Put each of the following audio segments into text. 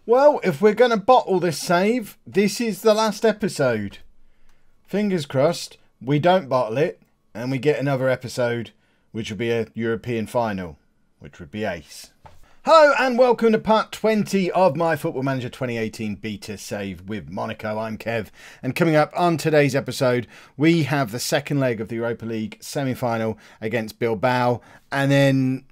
Well, if we're going to bottle this save, this is the last episode. Fingers crossed, we don't bottle it and we get another episode, which will be a European final, which would be ace. Hello and welcome to part 20 of my Football Manager 2018 beta save with Monaco. I'm Kev, and coming up on today's episode, we have the second leg of the Europa League semi-final against Bilbao, and then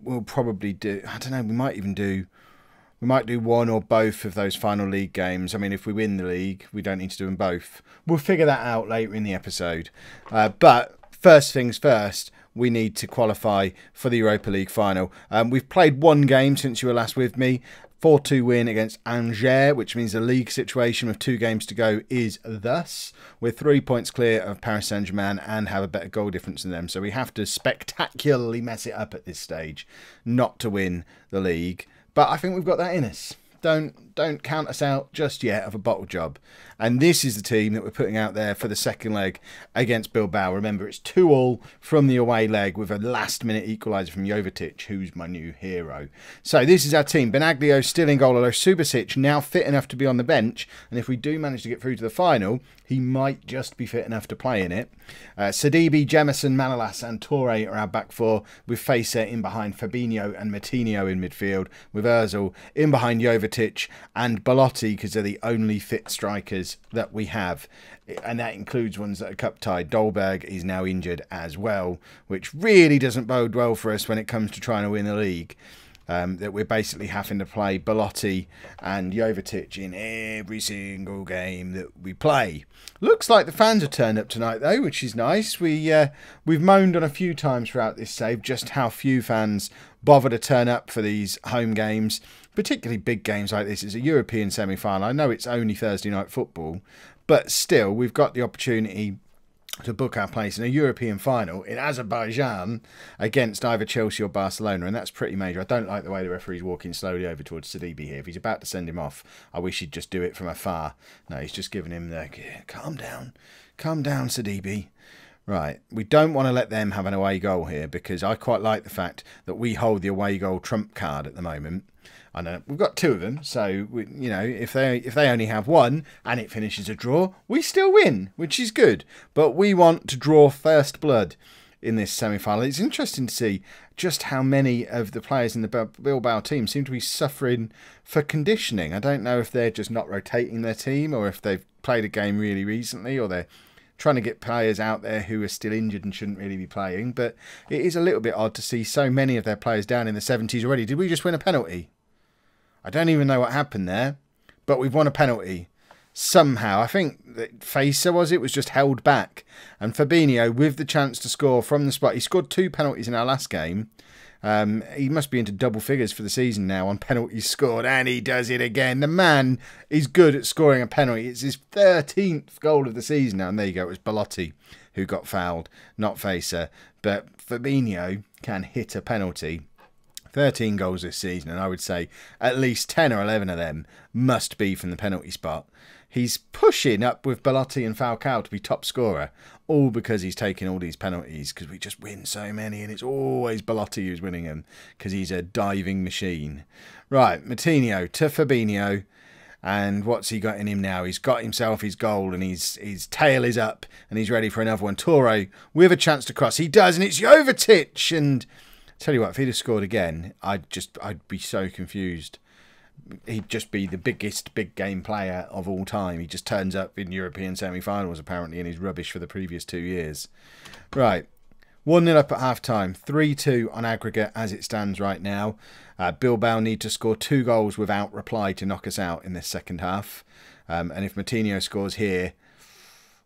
we'll probably do, I don't know, we might do one or both of those final league games. I mean, if we win the league, we don't need to do them both. We'll figure that out later in the episode. But first things first, we need to qualify for the Europa League final. We've played one game since you were last with me. 4-2 win against Angers, which means the league situation with 2 games to go is thus. We're 3 points clear of Paris Saint-Germain and have a better goal difference than them. So we have to spectacularly mess it up at this stage not to win the league. But I think we've got that in us. Don't count us out just yet of a bottle job. And this is the team that we're putting out there for the second leg against Bilbao. Remember, it's 2-2 from the away leg with a last-minute equaliser from Jovetic, who's my new hero. So this is our team. Benaglio still in goal, although Subasic now fit enough to be on the bench. And if we do manage to get through to the final, he might just be fit enough to play in it. Sidibe, Jemison, Manolas and Toure are our back four, with Facer in behind Fabinho and Moutinho in midfield, with Ozil in behind Jovetic and Belotti, because they're the only fit strikers that we have. And that includes ones that are cup-tied. Dolberg is now injured as well, which really doesn't bode well for us when it comes to trying to win the league. That we're basically having to play Belotti and Jovetic in every single game that we play. Looks like the fans have turned up tonight though, which is nice. We've moaned on a few times throughout this save just how few fans bother to turn up for these home games, particularly big games like this. It's a European semi-final. I know it's only Thursday night football, but still we've got the opportunity to book our place in a European final in Azerbaijan against either Chelsea or Barcelona, and that's pretty major. I don't like the way the referee's walking slowly over towards Sidibe here. If he's about to send him off, I wish he'd just do it from afar. No, he's just giving him the, calm down, Sidibe. Right, we don't want to let them have an away goal here, because I quite like the fact that we hold the away goal trump card at the moment. I know we've got 2 of them, so you know, if they only have one and it finishes a draw, we still win, which is good. But we want to draw first blood in this semi-final. It's interesting to see just how many of the players in the Bilbao team seem to be suffering for conditioning. I don't know if they're just not rotating their team, or if they've played a game really recently, or they're trying to get players out there who are still injured and shouldn't really be playing. But it is a little bit odd to see so many of their players down in the 70s already. Did we just win a penalty? I don't even know what happened there, but we've won a penalty somehow. I think that Facer was just held back. And Fabinho, with the chance to score from the spot, he scored 2 penalties in our last game. He must be into double figures for the season now on penalties scored, and he does it again. The man is good at scoring a penalty. It's his 13th goal of the season now, and there you go. It was Belotti who got fouled, not Facer. But Fabinho can hit a penalty. 13 goals this season, and I would say at least 10 or 11 of them must be from the penalty spot. He's pushing up with Belotti and Falcao to be top scorer, all because he's taking all these penalties, because we just win so many, and it's always Belotti who's winning them, because he's a diving machine. Right, Moutinho to Fabinho, and what's he got in him now? He's got himself his goal, and his tail is up, and he's ready for another one. Toure with a chance to cross. He does, and it's Jovetic, and tell you what, if he'd have scored again, I'd be so confused. He'd just be the biggest big game player of all time. He just turns up in European semi-finals apparently, and he's rubbish for the previous 2 years. Right, 1-0 up at half-time, 3-2 on aggregate as it stands right now. Bilbao need to score 2 goals without reply to knock us out in this second half. And if Moutinho scores here,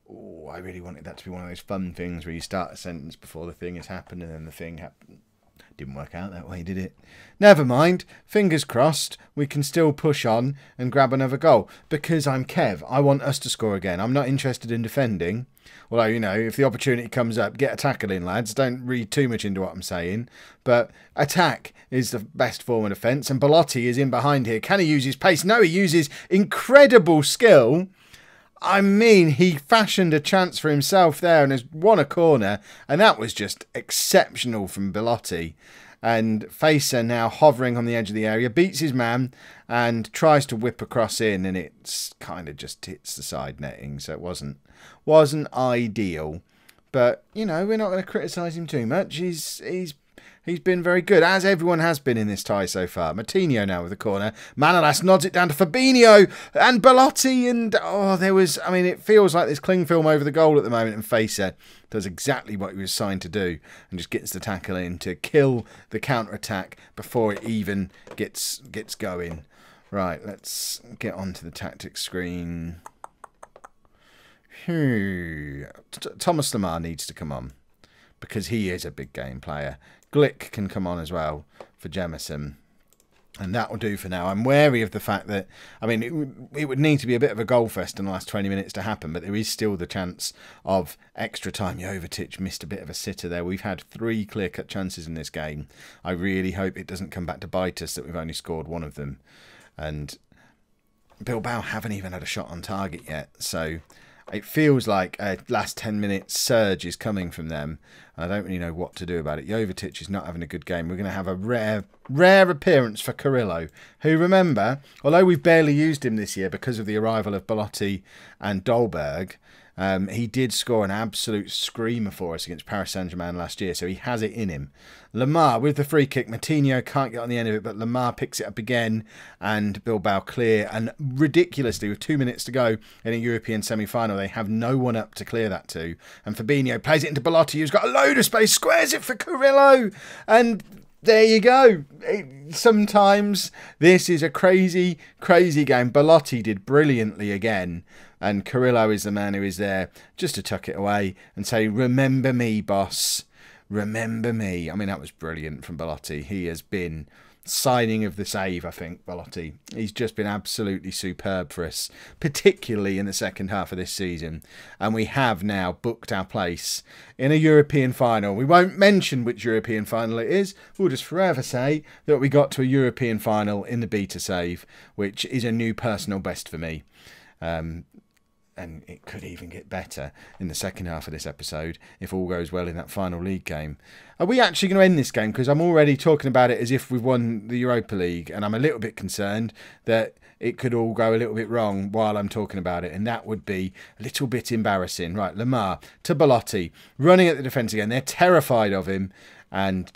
oh, I really wanted that to be one of those fun things where you start a sentence before the thing has happened, and then the thing happened. Didn't work out that way, did it? Never mind. Fingers crossed. We can still push on and grab another goal. Because I'm Kev. I want us to score again. I'm not interested in defending. Although, you know, if the opportunity comes up, get a tackle in, lads. Don't read too much into what I'm saying. But attack is the best form of defence. And Belotti is in behind here. Can he use his pace? No, he uses incredible skill. I mean, he fashioned a chance for himself there and has won a corner, and that was just exceptional from Belotti. And Facer now hovering on the edge of the area, beats his man and tries to whip across in, and it's kind of just hits the side netting, so it wasn't ideal. But, you know, we're not going to criticise him too much. He's been very good, as everyone has been in this tie so far. Martinho now with the corner. Manolas nods it down to Fabinho and Belotti. And, it feels like there's cling film over the goal at the moment. And Facer does exactly what he was signed to do and just gets the tackle in to kill the counter-attack before it even gets going. Right, let's get onto the tactics screen. Thomas Lemar needs to come on because he is a big game player. Glick can come on as well for Jemison. And that will do for now. I'm wary of the fact that, it would need to be a bit of a goal fest in the last 20 minutes to happen, but there is still the chance of extra time. Jovetic missed a bit of a sitter there. We've had 3 clear-cut chances in this game. I really hope it doesn't come back to bite us that we've only scored 1 of them. And Bilbao haven't even had a shot on target yet, so it feels like a last 10 minutes surge is coming from them. I don't really know what to do about it. Jovetic is not having a good game. We're going to have a rare appearance for Carrillo, who, remember, although we've barely used him this year because of the arrival of Belotti and Dolberg, he did score an absolute screamer for us against Paris Saint-Germain last year, so he has it in him. Lemar with the free kick. Martinho can't get on the end of it, but Lemar picks it up again, and Bilbao clear. And ridiculously, with 2 minutes to go in a European semi-final, they have no one up to clear that to. And Fabinho plays it into Belotti, who's got a load of space, squares it for Carrillo, and there you go. Sometimes this is a crazy, crazy game. Belotti did brilliantly again. And Carrillo is the man who is there just to tuck it away and say, remember me, boss. Remember me. That was brilliant from Belotti. He has been signing of the save, I think, Belotti. He's just been absolutely superb for us, particularly in the second half of this season. And we have now booked our place in a European final. We won't mention which European final it is. We'll just forever say that we got to a European final in the beta save, which is a new personal best for me. And it could even get better in the second half of this episode if all goes well in that final league game. Are we actually going to end this game? Because I'm already talking about it as if we've won the Europa League, and I'm a little bit concerned that it could all go a little bit wrong while I'm talking about it, and that would be a little bit embarrassing. Right, Lemar to Belotti, running at the defence again. They're terrified of him, and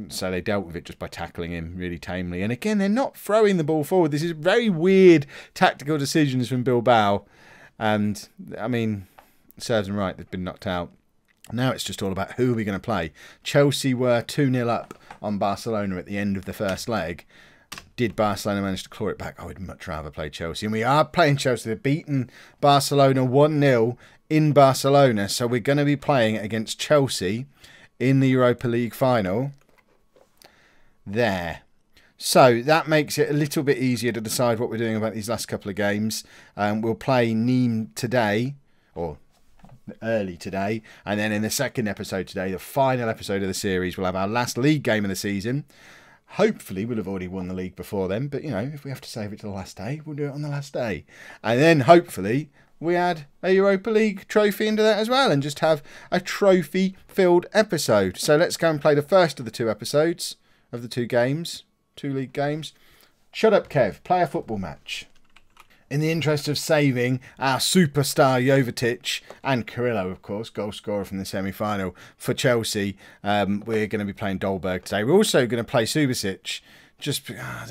so they dealt with it just by tackling him really tamely. And again, they're not throwing the ball forward. This is very weird tactical decisions from Bilbao. And, it serves them right. They've been knocked out. Now it's just all about who are we going to play. Chelsea were 2-0 up on Barcelona at the end of the first leg. Did Barcelona manage to claw it back? I would much rather play Chelsea. And we are playing Chelsea. They've beaten Barcelona 1-0 in Barcelona. So we're going to be playing against Chelsea in the Europa League final. There. So that makes it a little bit easier to decide what we're doing about these last couple of games. We'll play Nimes today, or early today, and then in the second episode today, the final episode of the series, we'll have our last league game of the season. Hopefully we'll have already won the league before then, but if we have to save it to the last day, we'll do it on the last day. And then hopefully we add a Europa League trophy into that as well, and just have a trophy-filled episode. So let's go and play the first of the 2 episodes of the 2 games. 2 league games. Shut up, Kev. Play a football match. In the interest of saving our superstar Jovetic and Carrillo, of course, goal scorer from the semi-final for Chelsea, we're going to be playing Dolberg today. We're also going to play Subasic.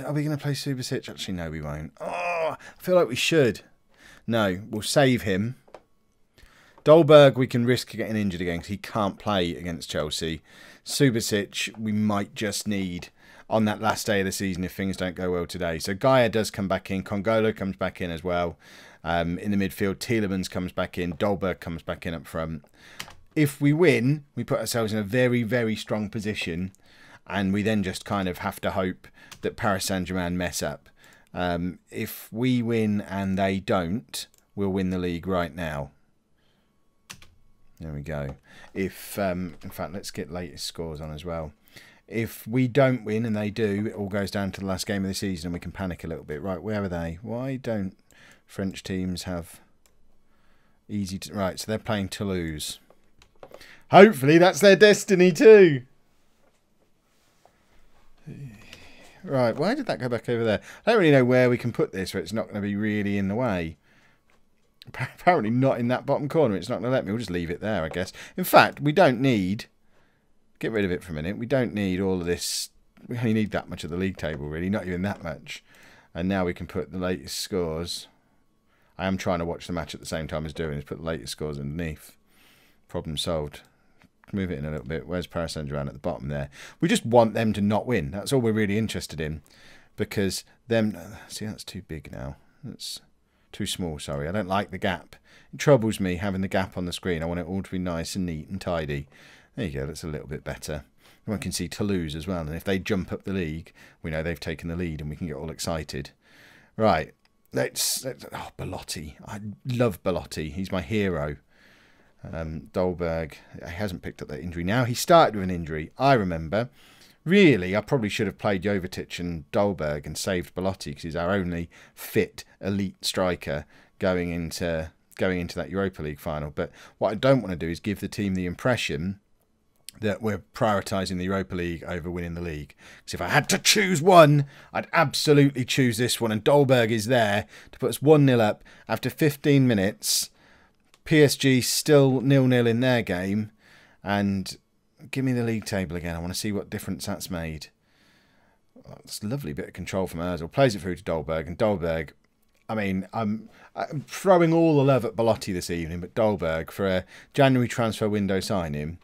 Are we going to play Subasic? Actually, no, we won't. Oh, I feel like we should. No, we'll save him. Dolberg, we can risk getting injured again because he can't play against Chelsea. Subasic, we might just need on that last day of the season if things don't go well today. So Gaia does come back in. Congolo comes back in as well. In the midfield, Tielemans comes back in. Dolberg comes back in up front. If we win, we put ourselves in a very, very strong position. And we then just kind of have to hope that Paris Saint-Germain mess up. If we win and they don't, we'll win the league right now. There we go. In fact, let's get latest scores on as well. If we don't win and they do, it all goes down to the last game of the season and we can panic a little bit. Right, where are they? Why don't French teams have easy... Right, so they're playing Toulouse. Hopefully that's their destiny too. Right, why did that go back over there? I don't really know where we can put this where it's not going to be really in the way. Apparently not in that bottom corner. It's not going to let me. We'll just leave it there, I guess. In fact, we don't need... Get rid of it for a minute. We don't need all of this. We only need that much of the league table, really. Not even that much. And now we can put the latest scores. I am trying to watch the match at the same time as doing this. Put the latest scores underneath. Problem solved. Move it in a little bit. Where's Paris Saint-Germain at the bottom there? We just want them to not win. That's all we're really interested in. Because them... See, that's too big now. That's too small, sorry. I don't like the gap. It troubles me having the gap on the screen. I want it all to be nice and neat and tidy. There you go. That's a little bit better. One can see Toulouse as well. And if they jump up the league, we know they've taken the lead and we can get all excited. Right. Let's oh, Belotti. I love Belotti. He's my hero. Dolberg, he hasn't picked up that injury now. He started with an injury, I remember. Really, I probably should have played Jovetic and Dolberg and saved Belotti because he's our only fit elite striker going into that Europa League final. But what I don't want to do is give the team the impression that we're prioritising the Europa League over winning the league. Because if I had to choose one, I'd absolutely choose this one. And Dolberg is there to put us 1-0 up after 15 minutes. PSG still 0-0 in their game. And give me the league table again. I want to see what difference that's made. Oh, it's a lovely bit of control from Ozil. Plays it through to Dolberg. And Dolberg, I mean, I'm throwing all the love at Belotti this evening. But Dolberg, for a January transfer window signing...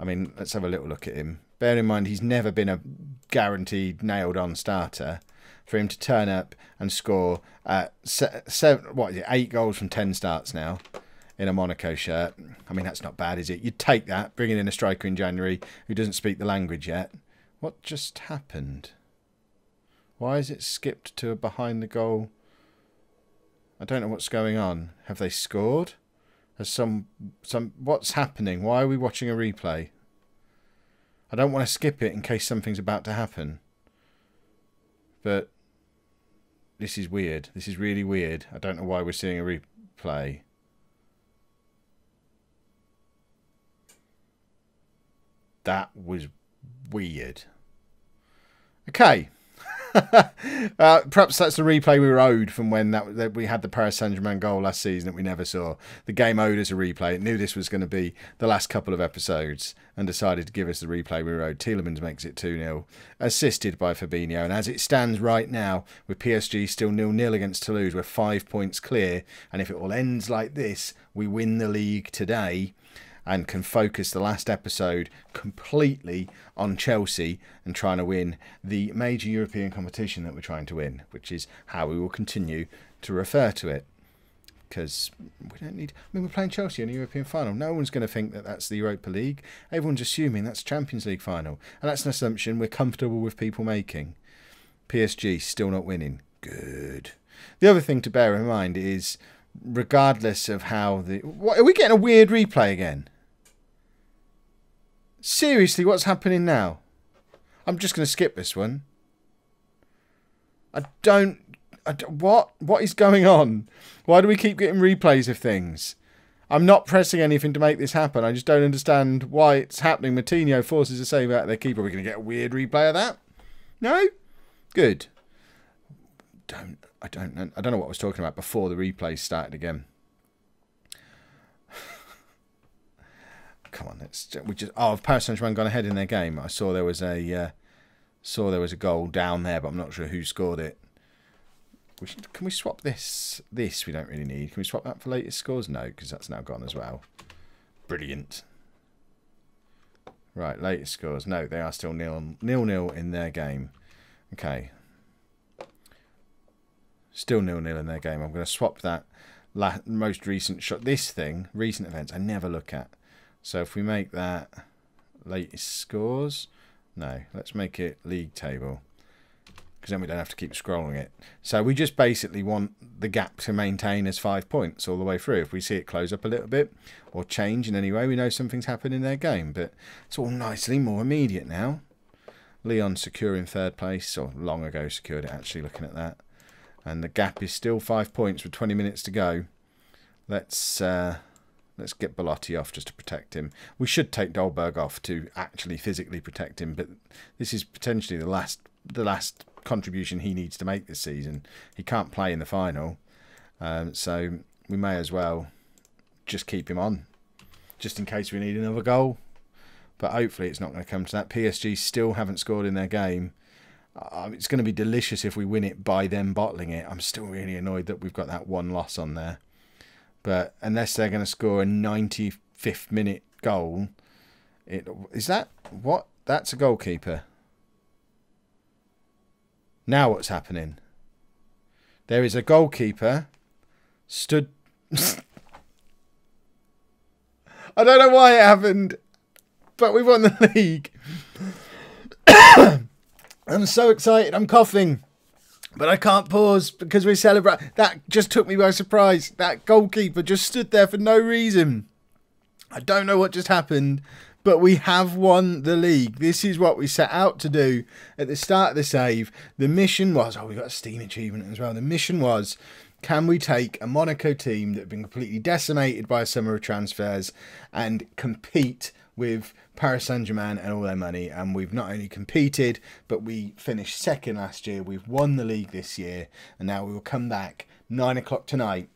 I mean, let's have a little look at him. Bear in mind, he's never been a guaranteed nailed-on starter. For him to turn up and score 8 goals from 10 starts now in a Monaco shirt. I mean, that's not bad, is it? You'd take that, bringing in a striker in January who doesn't speak the language yet. What just happened? Why is it skipped to a behind the goal? I don't know what's going on. Have they scored? Has what's happening? Why are we watching a replay? I don't want to skip it in case something's about to happen. But this is weird. This is really weird. I don't know why we're seeing a replay. That was weird. Okay. Perhaps that's the replay we were owed from when that we had the Paris Saint-Germain goal last season that we never saw. The game owed us a replay. It knew this was going to be the last couple of episodes and decided to give us the replay we were owed. Tielemans makes it 2-0, assisted by Fabinho. And as it stands right now, with PSG still 0-0 against Toulouse, we're 5 points clear. And if it all ends like this, we win the league today and can focus the last episode completely on Chelsea and trying to win the major European competition that we're trying to win, which is how we will continue to refer to it. Because we don't need... I mean, we're playing Chelsea in a European final. No one's going to think that that's the Europa League. Everyone's assuming that's Champions League final. And that's an assumption we're comfortable with people making. PSG still not winning. Good. The other thing to bear in mind is, regardless of how the... What, are we getting a weird replay again? Seriously, what's happening now? I'm just going to skip this one. What is going on? Why do we keep getting replays of things? I'm not pressing anything to make this happen. I just don't understand why it's happening. Matinho forces a save out of their keeper. Are we going to get a weird replay of that? No? Good. I don't know what I was talking about before the replays started again. Come on, Paris Saint-Germain gone ahead in their game. I saw there was a goal down there, but I'm not sure who scored it. Can we swap this? This we don't really need. Can we swap that for latest scores? No, because that's now gone as well. Brilliant. Right, latest scores. No, they are still 0-0 in their game. Okay. Still 0-0 in their game. I'm going to swap that most recent shot. This thing, recent events, I never look at. So if we make that latest scores, no, let's make it league table, because then we don't have to keep scrolling it. So we just basically want the gap to maintain as 5 points all the way through. If we see it close up a little bit or change in any way, we know something's happened in their game. But it's all nicely more immediate now. Lyon secure in third place, or long ago secured it actually, looking at that. And the gap is still 5 points with 20 minutes to go. Let's Let's get Belotti off just to protect him. We should take Dolberg off to actually physically protect him, but this is potentially the last contribution he needs to make this season. He can't play in the final, so we may as well just keep him on, just in case we need another goal. But hopefully it's not going to come to that. PSG still haven't scored in their game. It's going to be delicious if we win it by them bottling it. I'm still really annoyed that we've got that one loss on there. But unless they're going to score a 95th minute goal, that's a goalkeeper. Now what's happening? There is a goalkeeper stood. I don't know why it happened, but we won the league. I'm so excited. I'm coughing. But I can't pause because we celebrate. That just took me by surprise. That goalkeeper just stood there for no reason. I don't know what just happened, but we have won the league. This is what we set out to do at the start of the save. The mission was, we got a Steam achievement as well. The mission was, can we take a Monaco team that have been completely decimated by a summer of transfers and compete with Paris Saint-Germain and all their money? And we've not only competed, but we finished second last year. We've won the league this year, and now we will come back 9 o'clock tonight.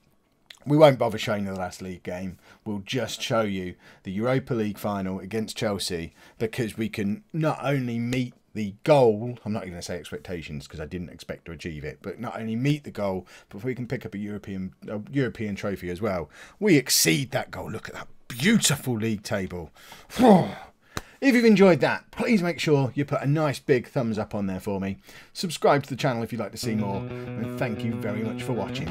We won't bother showing you the last league game. We'll just show you the Europa League final against Chelsea, because we can not only meet the goal, I'm not even going to say expectations because I didn't expect to achieve it, but not only meet the goal, but if we can pick up a European trophy as well, we exceed that goal. Look at that beautiful league table. If you've enjoyed that, please make sure you put a nice big thumbs up on there for me. Subscribe to the channel if you'd like to see more, and thank you very much for watching.